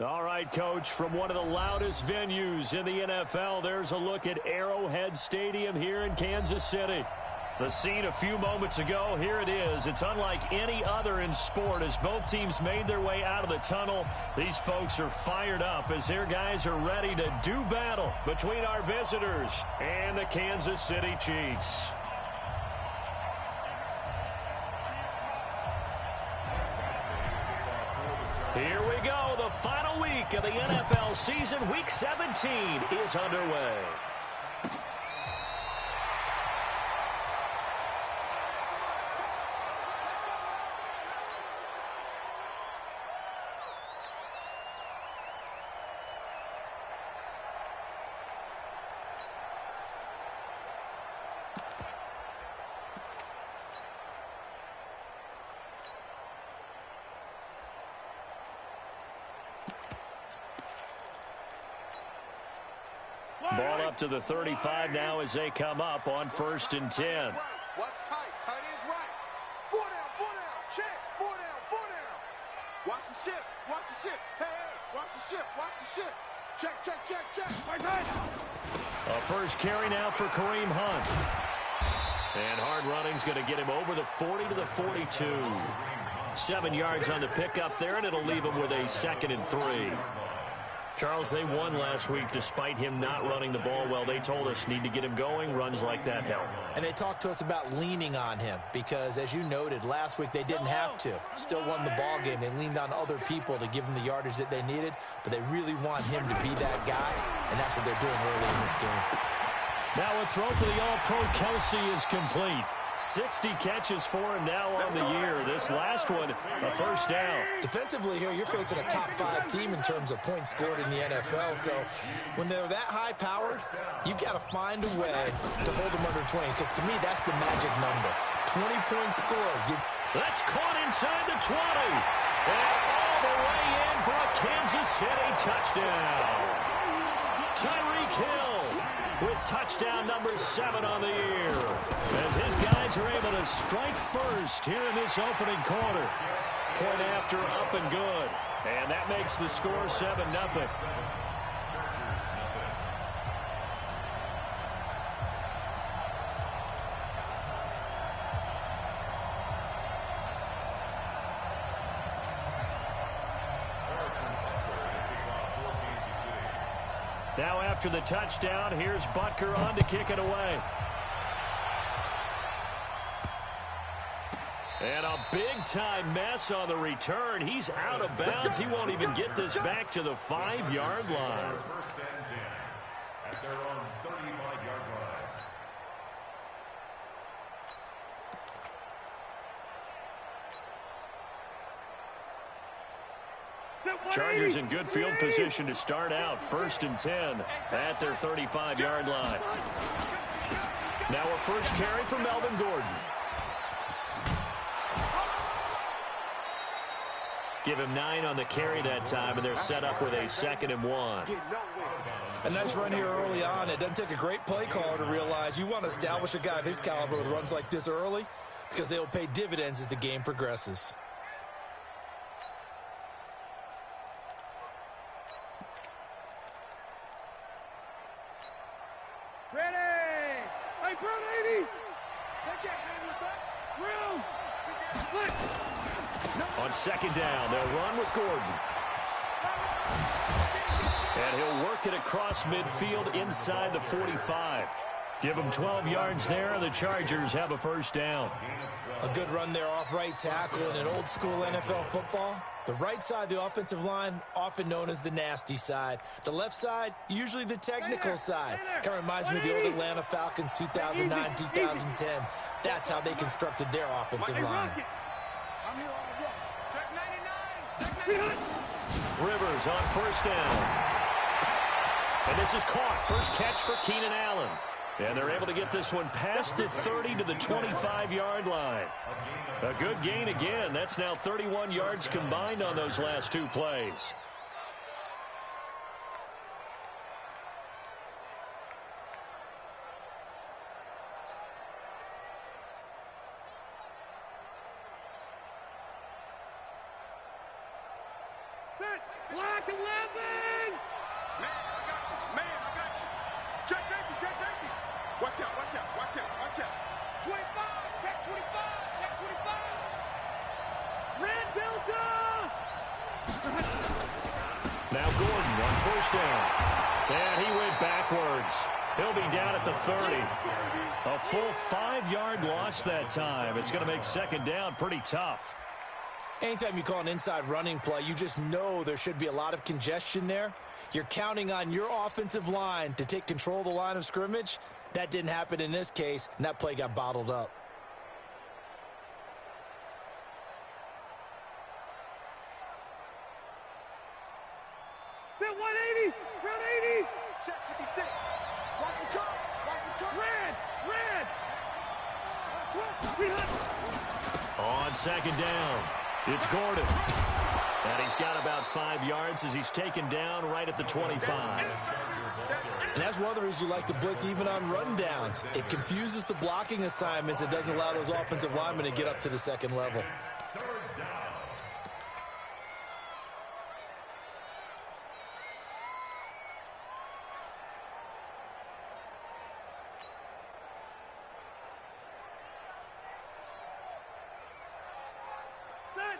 All right, Coach, from one of the loudest venues in the NFL, there's a look at Arrowhead Stadium here in Kansas City. The scene a few moments ago, here it is. It's unlike any other in sport as both teams made their way out of the tunnel. These folks are fired up as their guys are ready to do battle between our visitors and the Kansas City Chiefs. Here we go. The final week of the NFL season, Week 17, is underway. Ball up to the 35 now as they come up on 1st and 10. Watch tight. Tight is right. 4 down. Check. 4 down. Watch the shift. Hey, watch the shift. Check. Right. A first carry now for Kareem Hunt. And hard running's going to get him over the 40 to the 42. 7 yards on the pickup there, and it'll leave him with a 2nd and 3. Charles, they won last week despite him not running the ball well. They told us need to get him going. Runs like that help. And they talked to us about leaning on him because, as you noted, last week they didn't have to. Still won the ball game. They leaned on other people to give them the yardage that they needed, but they really want him to be that guy, and that's what they're doing early in this game. Now a throw for the All-Pro Kelsey is complete. 60 catches for him now on the year. This last one, a first down. Defensively here, you're facing a top 5 team in terms of points scored in the NFL. So when they're that high-powered, you've got to find a way to hold them under 20, because to me, that's the magic number. 20 points scored. That's caught inside the 20. And all the way in for a Kansas City touchdown. Tyreek Hill with touchdown number 7 on the year, as his guys are able to strike first here in this opening quarter. Point after, up and good. And that makes the score 7-0. Now after the touchdown, here's Butker on to kick it away. And a big-time mess on the return. He's out of bounds. He won't even get this back to the 5-yard line. First and 10 at their own 35-yard line. Chargers in good field position to start out. 1st and 10 at their 35-yard line. Now a first carry for Melvin Gordon. Give him 9 on the carry that time, and they're set up with a 2nd and 1. A nice run here early on. It doesn't take a great play caller to realize you want to establish a guy of his caliber with runs like this early, because they'll pay dividends as the game progresses. Ready! Hey, bro, lady! Take that hand with us! Room! Split! On 2nd down, they'll run with Gordon. And he'll work it across midfield inside the 45. Give him 12 yards there, and the Chargers have a first down. A good run there off right tackle in an old-school NFL football. The right side of the offensive line, often known as the nasty side. The left side, usually the technical side. Kind of reminds me of the old Atlanta Falcons 2009, 2010. That's how they constructed their offensive line. I'm here all day. Check 99. Rivers on 1st down. And this is caught. First catch for Keenan Allen. And they're able to get this one past the 30 to the 25-yard line. A good gain again. That's now 31 yards combined on those last 2 plays. Set! Black 11! Man, I got you. Man, I got you. Check safety, check safety. Watch out, watch out, watch out, watch out. 25, check 25, check 25. Red Delta! Now Gordon on first down. And he went backwards. He'll be down at the 30. A full 5-yard loss that time. It's going to make second down pretty tough. Anytime you call an inside running play, you just know there should be a lot of congestion there. You're counting on your offensive line to take control of the line of scrimmage. That didn't happen in this case, and that play got bottled up. Bit 180! Round 80! Check 56. Watch the cut. Watch the cut. Red! Red! Behind! On second down, it's Gordon. And he's got about 5 yards as he's taken down right at the 25. And that's one of the reasons you like to blitz even on run downs. It confuses the blocking assignments. It doesn't allow those offensive linemen to get up to the second level.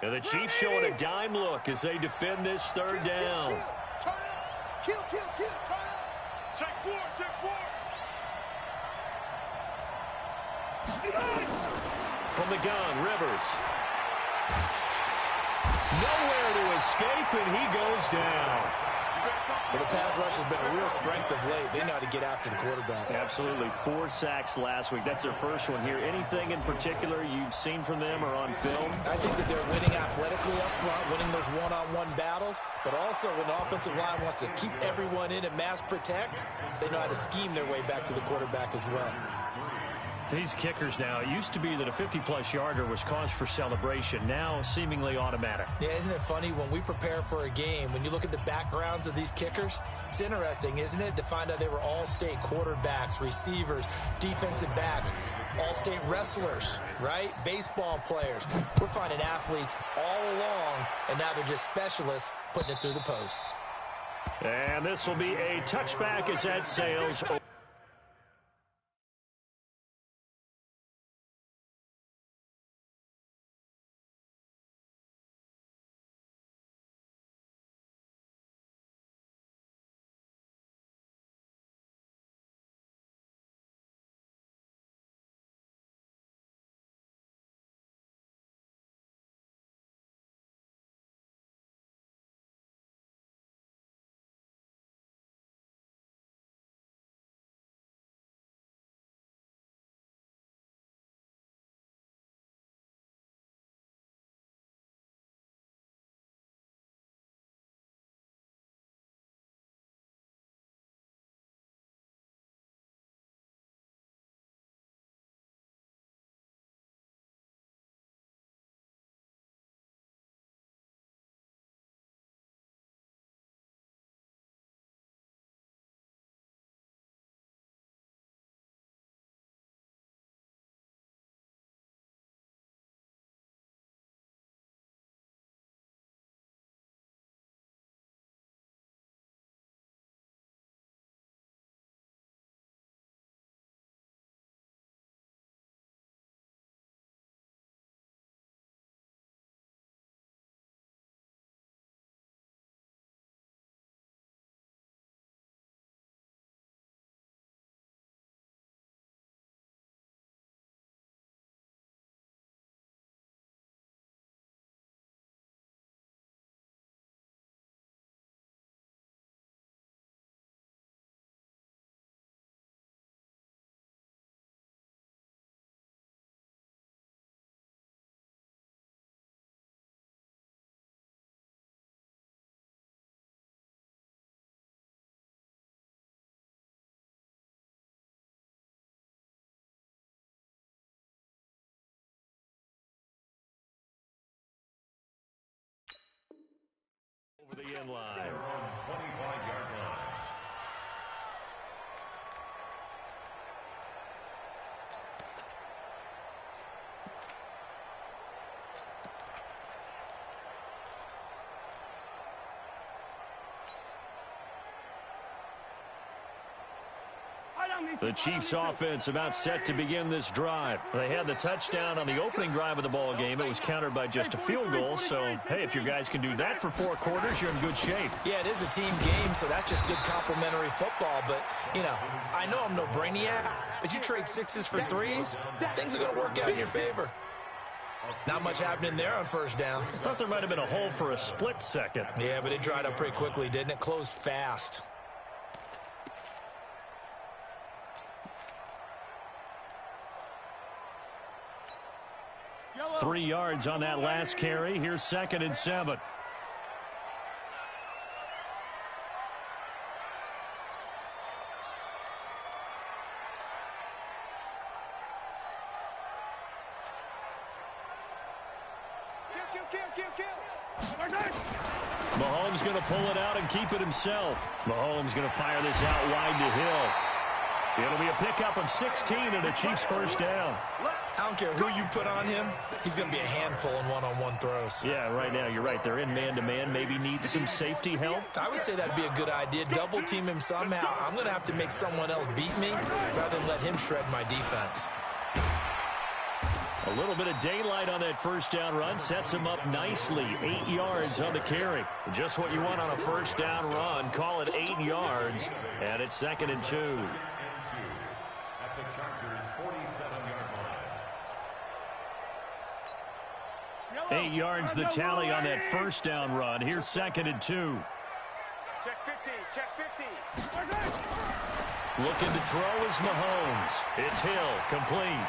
And the Chiefs showing a dime look as they defend this third down. Turn it up. Kill, kill, kill. Turn it up. Check 4, check 4. From the gun, Rivers. Nowhere to escape, and he goes down. Well, the pass rush has been a real strength of late. They know how to get after the quarterback. Absolutely. 4 sacks last week. That's their first one here. Anything in particular you've seen from them or on film? I think that they're winning athletically up front, winning those one-on-one battles, but also when the offensive line wants to keep everyone in and mass protect, they know how to scheme their way back to the quarterback as well. These kickers now, it used to be that a 50-plus yarder was cause for celebration. Now, seemingly automatic. Yeah, isn't it funny? When we prepare for a game, when you look at the backgrounds of these kickers, it's interesting, isn't it, to find out they were all-state quarterbacks, receivers, defensive backs, all-state wrestlers, right? Baseball players. We're finding athletes all along, and now they're just specialists putting it through the posts. And this will be a touchback as that sails over. Over the end line. 25-yard line. The Chiefs offense about set to begin this drive. They had the touchdown on the opening drive of the ball game. It was countered by just a field goal. So, hey, if your guys can do that for 4 quarters, you're in good shape. Yeah, it is a team game, so that's just good complimentary football. But, you know, I know I'm no brainiac, but you trade 6s for 3s, things are going to work out in your favor. Not much happening there on first down. I thought there might have been a hole for a split second. Yeah, but it dried up pretty quickly, didn't it? Closed fast. 3 yards on that last carry. Here's 2nd and 7. Mahomes going to pull it out and keep it himself. Mahomes going to fire this out wide to Hill. It'll be a pickup of 16 and a Chiefs first down. I don't care who you put on him. He's going to be a handful in one-on-one throws. Yeah, right now you're right. They're in man-to-man. Maybe need some safety help. I would say that'd be a good idea. Double team him somehow. I'm going to have to make someone else beat me rather than let him shred my defense. A little bit of daylight on that first down run sets him up nicely. 8 yards on the carry. Just what you want on a first down run. Call it 8 yards, and it's 2nd and 2. At the Chargers' 47-yard line. 8 yards the tally on that first down run. Here's 2nd and 2. Check 50, check 50. Looking to throw is Mahomes. It's Hill, complete.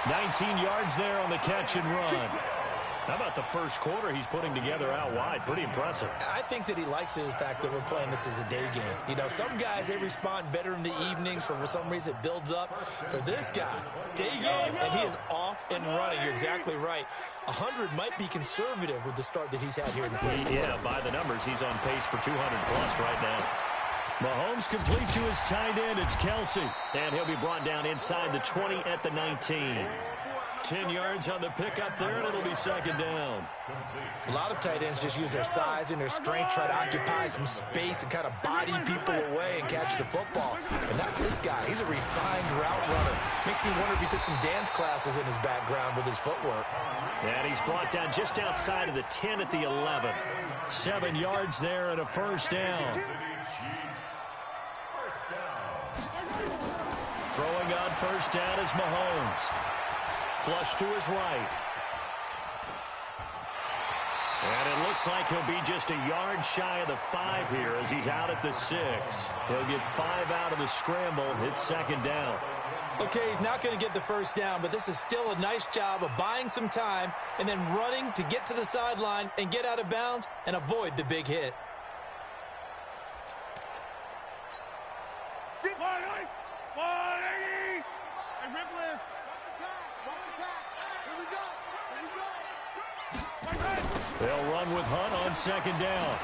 19 yards there on the catch and run. How about the first quarter he's putting together out wide? Pretty impressive. I think that he likes the fact that we're playing this as a day game. You know, some guys, they respond better in the evenings. For some reason, it builds up. For this guy, day game, and he is off and running. You're exactly right. 100 might be conservative with the start that he's had here in the first quarter. Yeah, by the numbers, he's on pace for 200-plus right now. Mahomes complete to his tight end. It's Kelsey. And he'll be brought down inside the 20 at the 19. 10 yards on the pickup there, and it'll be 2nd down. A lot of tight ends just use their size and their strength, try to occupy some space and kind of body people away and catch the football. But not this guy. He's a refined route runner. Makes me wonder if he took some dance classes in his background with his footwork. And he's brought down just outside of the 10 at the 11. 7 yards there and a first down. Throwing on first down is Mahomes. Flush to his right. And it looks like he'll be just a yard shy of the 5 here as he's out at the 6. He'll get 5 out of the scramble. It's 2nd down. Okay, he's not going to get the first down, but this is still a nice job of buying some time and then running to get to the sideline and get out of bounds and avoid the big hit. They'll run with Hunt on 2nd down.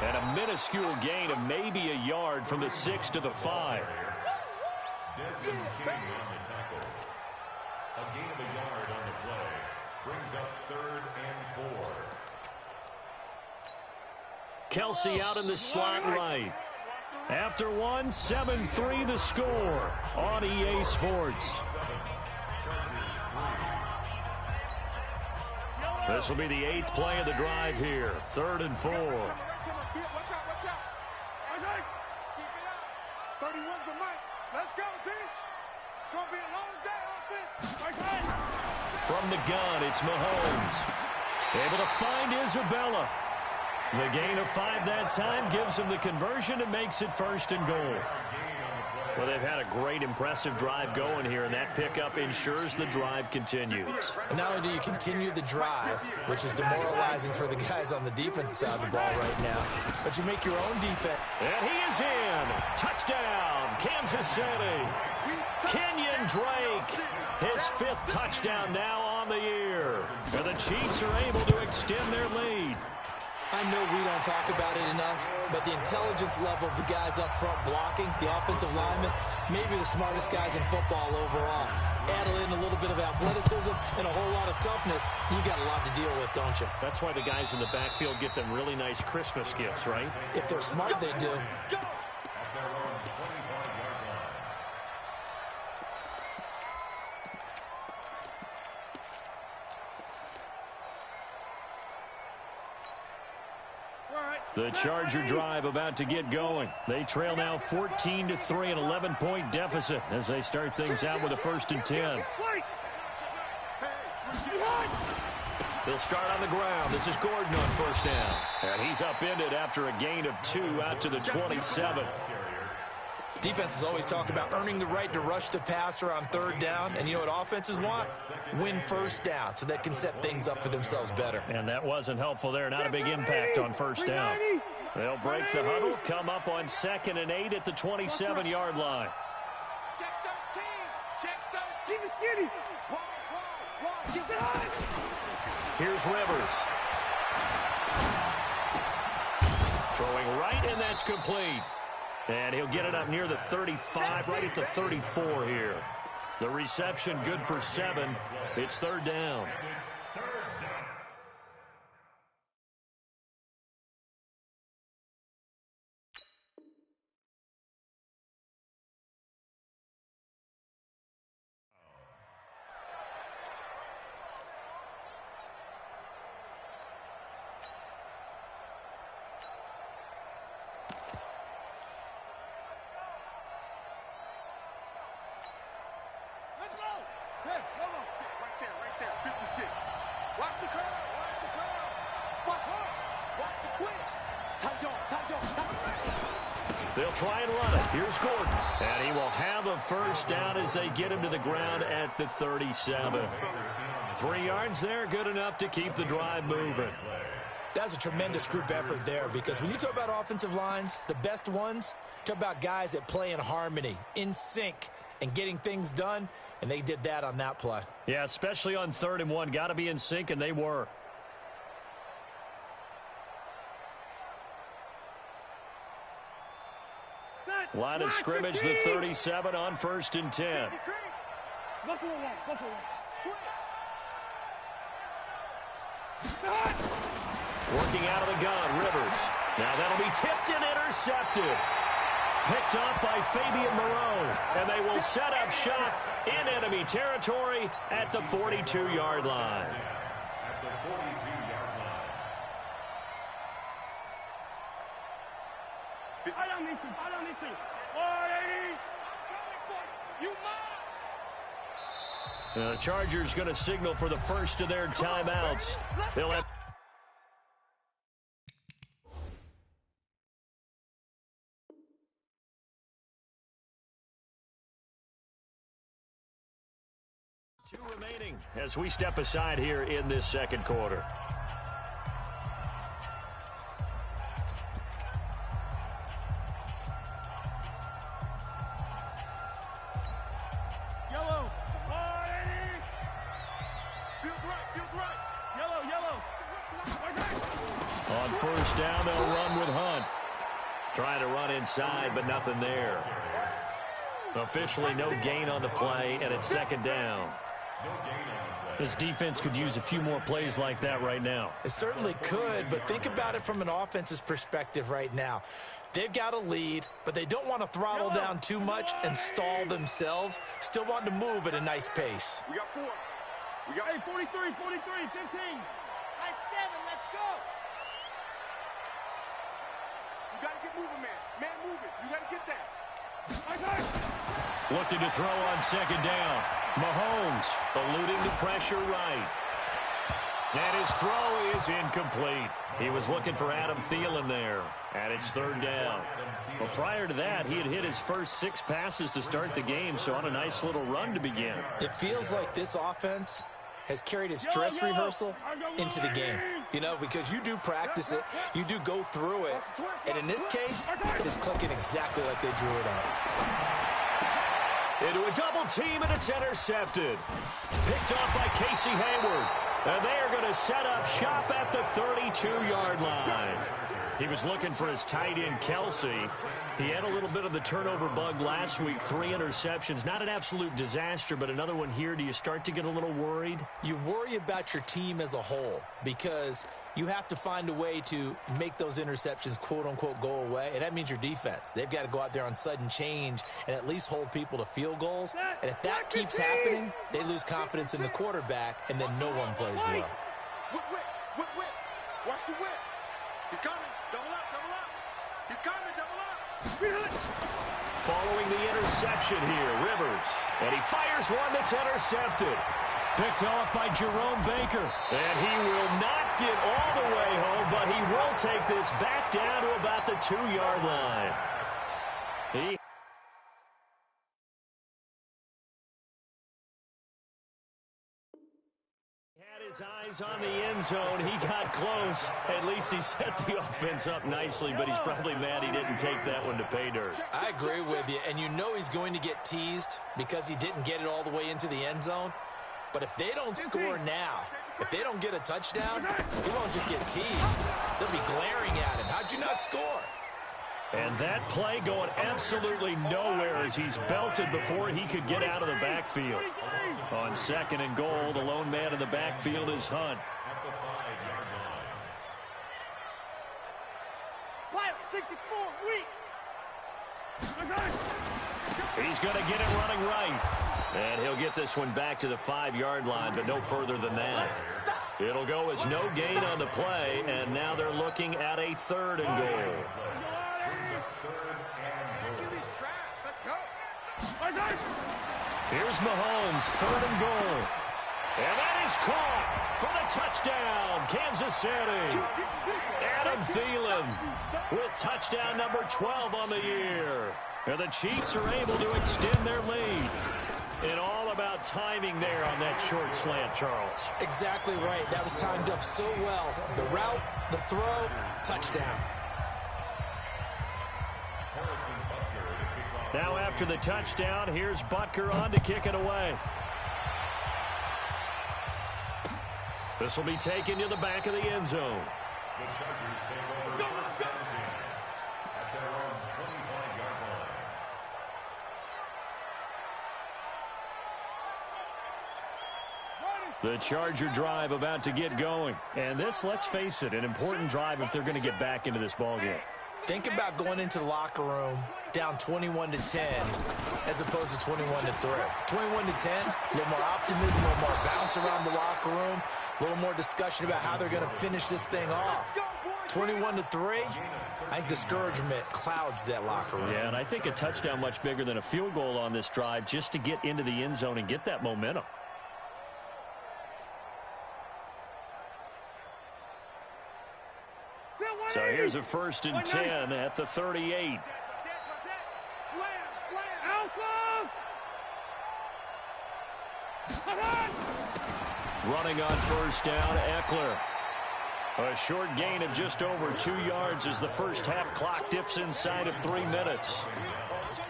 And a minuscule gain of maybe a yard from the 6 to the 5. Desmond King on the tackle. A gain of a yard on the play. Brings up 3rd and 4. Kelsey out in the slot right. After 1, 7-3 the score on EA Sports. This will be the 8th play of the drive here. 3rd and 4. Watch out, watch out. 31's the mic. Let's go, D. It's going to be a long day offense. From the gun, it's Mahomes. Able to find Isabella. The gain of 5 that time gives him the conversion and makes it 1st and goal. Well, they've had a great, impressive drive going here, and that pickup ensures the drive continues. And not only do you continue the drive, which is demoralizing for the guys on the defensive side of the ball right now, but you make your own defense. And he is in. Touchdown, Kansas City. Kenyon Drake, his 5th touchdown now on the year. And the Chiefs are able to extend their lead. I know we don't talk about it enough, but the intelligence level of the guys up front blocking, the offensive linemen, maybe the smartest guys in football overall. Add in a little bit of athleticism and a whole lot of toughness, you got a lot to deal with, don't you? That's why the guys in the backfield get them really nice Christmas gifts, right? If they're smart, they do. The Charger drive about to get going. They trail now 14-3, an 11-point deficit as they start things out with a 1st and 10. They'll start on the ground. This is Gordon on 1st down. And he's upended after a gain of 2 out to the 27. Defenses always talk about earning the right to rush the passer on 3rd down. And you know what offenses want? Win 1st down so they can set things up for themselves better. And that wasn't helpful there. Not a big impact on 1st down. They'll break the huddle, come up on 2nd and 8 at the 27-yard line. Check 13. Check 13. Here's Rivers. Throwing right, and that's complete. And he'll get it up near the 35, right at the 34 here. The reception good for 7. It's 3rd down. Let's go. Hey, no. Right there. 56. Watch the curve. Watch the twist. Tight on. They'll try and run it. Here's Gordon. And he will have a 1st down as they get him to the ground at the 37. 3 yards there, good enough to keep the drive moving. That's a tremendous group effort there because when you talk about offensive lines, the best ones, talk about guys that play in harmony, in sync, and getting things done, and they did that on that play. Yeah, especially on 3rd and 1. Got to be in sync, and they were. Line of scrimmage, the 37 on 1st and 10. Working out of the gun, Rivers. Now that'll be tipped and intercepted. Picked up by Fabian Moreau, and they will set up shop in enemy territory at the 42-yard line. At the 42-yard line. Fight on these two. The Chargers going to signal for the first of their timeouts. They'll have... Two remaining as we step aside here in this 2nd quarter. Yellow. On 1st down, they'll run with Hunt. Trying to run inside, but nothing there. Officially no gain on the play, and it's 2nd down. This defense could use a few more plays like that right now. It certainly could, but think about it from an offense's perspective right now. They've got a lead, but they don't want to throttle down too much and stall themselves. Still want to move at a nice pace. We got 4. Hey, 43, 15. Nice 7. Let's go. You got to get moving, man. Man moving. You got to get that. Looking to throw on 2nd down. Mahomes eluding the pressure right. And his throw is incomplete. He was looking for Adam Thielen there. And it's 3rd down. Well, prior to that, he had hit his first 6 passes to start the game, so on a nice little run to begin. It feels like this offense has carried its dress rehearsal into the game. You know, because you do practice it, you do go through it, and in this case, it is clicking exactly like they drew it up. Into a double team, and it's intercepted. Picked off by Casey Hayward. And they are going to set up shop at the 32-yard line. He was looking for his tight end, Kelsey. He had a little bit of the turnover bug last week, 3 interceptions. Not an absolute disaster, but another one here. Do you start to get a little worried? You worry about your team as a whole because you have to find a way to make those interceptions, quote-unquote, go away, and that means your defense. They've got to go out there on sudden change and at least hold people to field goals. And if that keeps happening, they lose confidence in the quarterback, and then no one plays well. Whip. Watch the whip. He's coming. Double up. Following the interception here, Rivers. And he fires one that's intercepted. Picked off by Jerome Baker. And he will not get all the way home, but he will take this back down to about the 2-yard line. He had his eyes on the end zone. He got close. At least he set the offense up nicely, but he's probably mad he didn't take that one to pay dirt. I agree with you, and you know he's going to get teased because he didn't get it all the way into the end zone. But if they don't score now, if they don't get a touchdown, he won't just get teased. They'll be glaring at him. How'd you not score? And that play going absolutely nowhere as he's belted before he could get out of the backfield. On 2nd and goal, the lone man in the backfield is Hunt. At the 5-yard line. 64, weak. He's going to get it running right. And he'll get this one back to the 5-yard line, but no further than that. It'll go as no gain on the play, and now they're looking at a 3rd and goal. Here's Mahomes, 3rd and goal. And that is caught for the touchdown, Kansas City. Adam Thielen with touchdown number 12 on the year. And the Chiefs are able to extend their lead. And all about timing there on that short slant, Charles. Exactly right. That was timed up so well. The route, the throw, touchdown. Now after the touchdown, here's Butker on to kick it away. This will be taken to the back of the end zone. The Chargers take over first down at their own 25-yard line. The Charger drive about to get going. And this, let's face it, an important drive if they're going to get back into this ballgame. Think about going into the locker room down 21-10 as opposed to 21-3. 21-10, a little more optimism, a little more bounce around the locker room, a little more discussion about how they're going to finish this thing off. 21-3, I think discouragement clouds that locker room. Yeah, and I think a touchdown much bigger than a field goal on this drive just to get into the end zone and get that momentum. So here's a 1st and 10 at the 38. Running on 1st down, Eckler. A short gain of just over 2 yards as the first half clock dips inside of 3 minutes.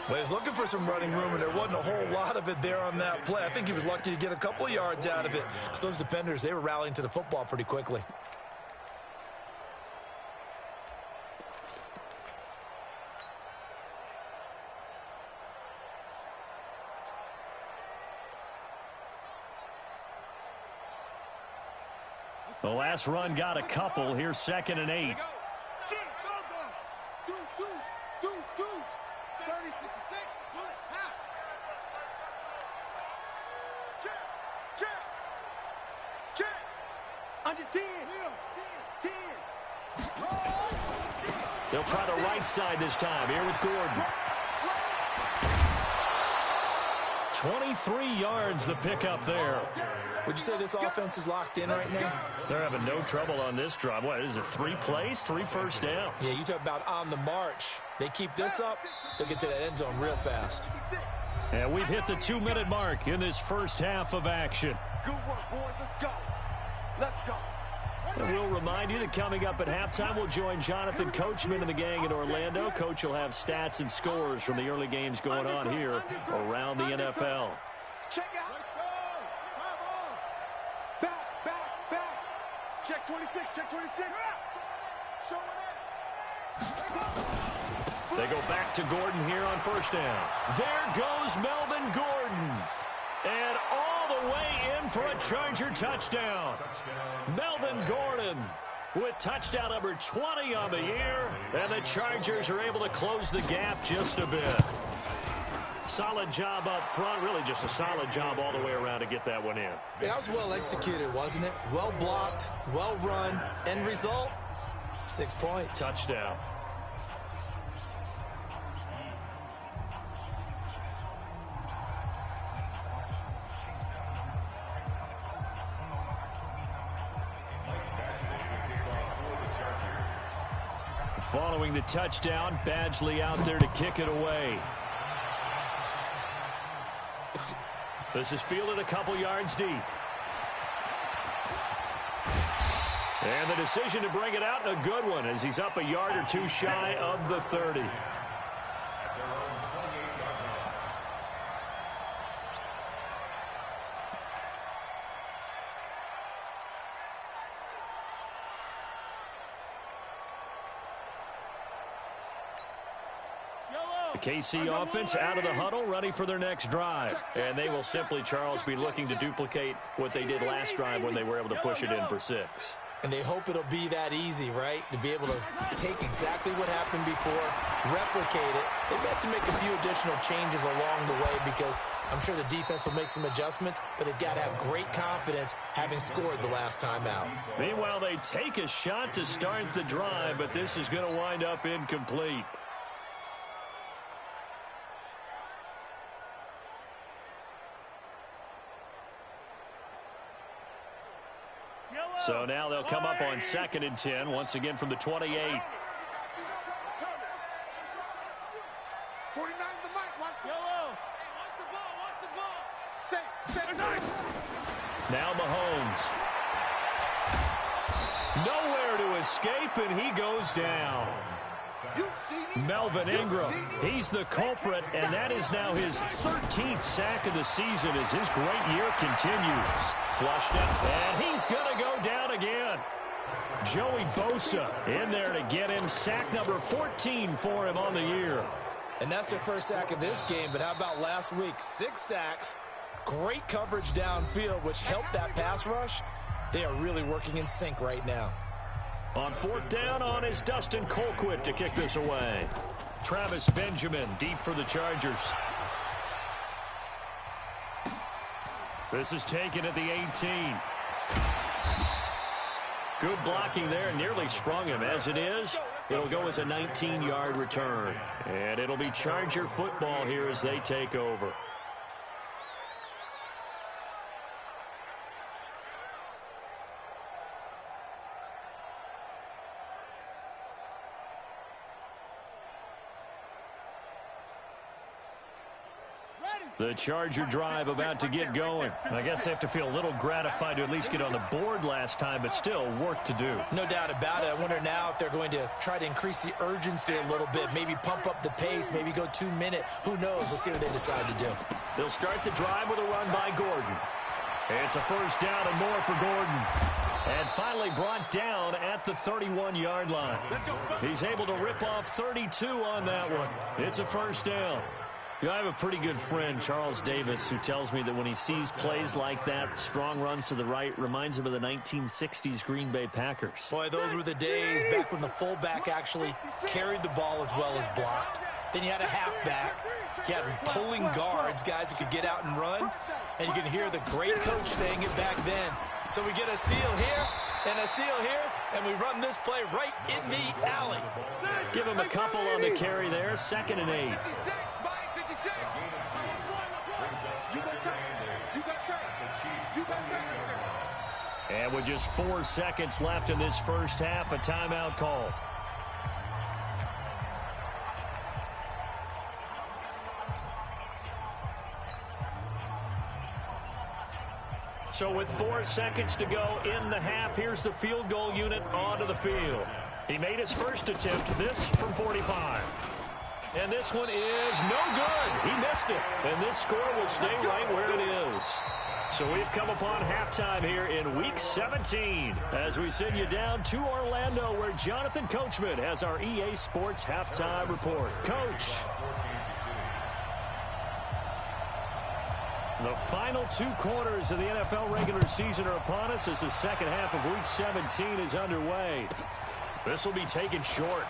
Well, he was looking for some running room, and there wasn't a whole lot of it there on that play. I think he was lucky to get a couple of yards out of it. So those defenders, they were rallying to the football pretty quickly. The last run got a couple. Here's 2nd and 8. They'll try the right side this time. Here with Gordon. 23 yards the pickup there. Would you say this offense is locked in right now? They're having no trouble on this drive. What is it, 3 plays, 3 first downs? Yeah, you talk about on the march. They keep this up, they'll get to that end zone real fast. And we've hit the 2-minute mark in this first half of action. Good work, boys. Let's go. Let's go. And we'll remind you that coming up at halftime, we'll join Jonathan Coachman and the gang in Orlando. Coach will have stats and scores from the early games going on here around the NFL. Check out. Back. Check 26. Check 26. Show it. They go back to Gordon here on 1st down. There goes Melvin Gordon. And all the way in for a Charger touchdown. Melvin Gordon with touchdown number 20 on the year. And the Chargers are able to close the gap just a bit. Solid job up front. Really just a solid job all the way around to get that one in. That was well executed, wasn't it? Well blocked, well run. End result, 6 points. Touchdown. Following the touchdown, Badgley out there to kick it away. This is fielded a couple yards deep. And the decision to bring it out, a good one, as he's up a yard or two shy of the 30. The KC offense out of the huddle, ready for their next drive. And they will simply, Charles, be looking to duplicate what they did last drive when they were able to push it in for 6. And they hope it'll be that easy, right? To be able to take exactly what happened before, replicate it. They may have to make a few additional changes along the way because I'm sure the defense will make some adjustments, but they've got to have great confidence having scored the last time out. Meanwhile, they take a shot to start the drive, but this is going to wind up incomplete. So now they'll come up on 2nd and 10, once again from the 28. 49's the mic. Watch the ball. Watch the ball. Now Mahomes. Nowhere to escape, and he goes down. Melvin Ingram, he's the culprit, and that is now his 13th sack of the season as his great year continues. Flushed it, and he's going to go down again. Joey Bosa in there to get him sack number 14 for him on the year. And that's their first sack of this game, but how about last week? 6 sacks, great coverage downfield, which helped that pass rush. They are really working in sync right now. On 4th down on is Dustin Colquitt to kick this away. Travis Benjamin deep for the Chargers. This is taken at the 18. Good blocking there, nearly sprung him. As it is, it'll go as a 19-yard return. And it'll be Charger football here as they take over. The Charger drive about to get going. I guess they have to feel a little gratified to at least get on the board last time, but still work to do. No doubt about it. I wonder now if they're going to try to increase the urgency a little bit, maybe pump up the pace, maybe go 2-minute. Who knows? Let's see what they decide to do. They'll start the drive with a run by Gordon. It's a first down and more for Gordon. And finally brought down at the 31-yard line. He's able to rip off 32 on that one. It's a first down. You know, I have a pretty good friend, Charles Davis, who tells me that when he sees plays like that, strong runs to the right, reminds him of the 1960s Green Bay Packers. Boy, those were the days back when the fullback actually carried the ball as well as blocked. Then you had a halfback. You had pulling guards, guys who could get out and run. And you can hear the great coach saying it back then. So we get a seal here and a seal here, and we run this play right in the alley. Give him a couple on the carry there, 2nd and 8. And with just 4 seconds left in this first half, a timeout call. So with 4 seconds to go in the half, here's the field goal unit onto the field. He made his first attempt, this from 45. And this one is no good. He missed it. And this score will stay right where it is. So we've come upon halftime here in Week 17 as we send you down to Orlando where Jonathan Coachman has our EA Sports Halftime Report. Coach. The final 2 quarters of the NFL regular season are upon us as the second half of Week 17 is underway. This will be taken short.